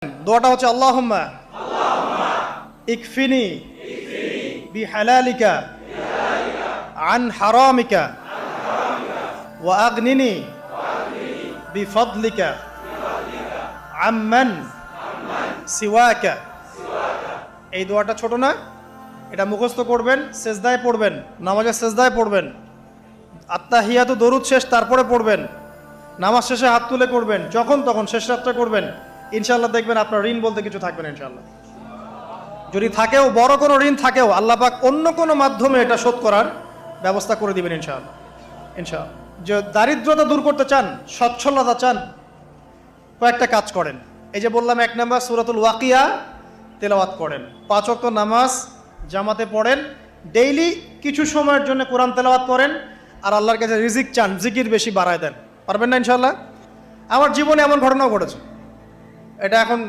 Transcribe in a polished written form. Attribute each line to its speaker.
Speaker 1: দোয়াটা হচ্ছে আল্লাহুম্মা ইকফিনি বিহালালিকা আন হারামিকা ওয়া আগনিনি বিফদলিকা আম্মান সিওয়াকা। এই দোয়াটা ছোট না, এটা মুখস্থ করবেন, সেজদায় পড়বেন, নামাজের সেজদায় পড়বেন, আত্তাহিয়াতু দরুদ শেষ তারপরে পড়বেন, নামাজ শেষে হাত তুলে করবেন, যখন তখন শেষ রাত্রে করবেন। ইনশাআল্লাহ দেখবেন আপনার ঋণ বলতে কিছু থাকবে না ইনশাআল্লাহ। যদি থাকেও, বড় কোনো ঋণ থাকেও, আল্লাহ পাক অন্য কোনো মাধ্যমে এটা শোধ করার ব্যবস্থা করে দিবেন ইনশাআল্লাহ। ইনশাআল্লাহ। যে দারিদ্রতা দূর করতে চান, সচ্ছলতা চান, কয়েকটা কাজ করেন। এই যে বললাম, 1 নাম্বার সূরাতুল ওয়াকিয়া তেলাওয়াত করেন, 5 ওয়াক্ত নামাজ জামাতে পড়েন, ডেইলি কিছু সময়ের জন্য কোরআন তেলাওয়াত করেন, আর আল্লাহর কাছে রিজিক চান, জিকির বেশি বাড়ায় দেন। পারবেন না ইনশাআল্লাহ? আমার জীবনে এমন ঘটনাও ঘটেছে, এটা এখন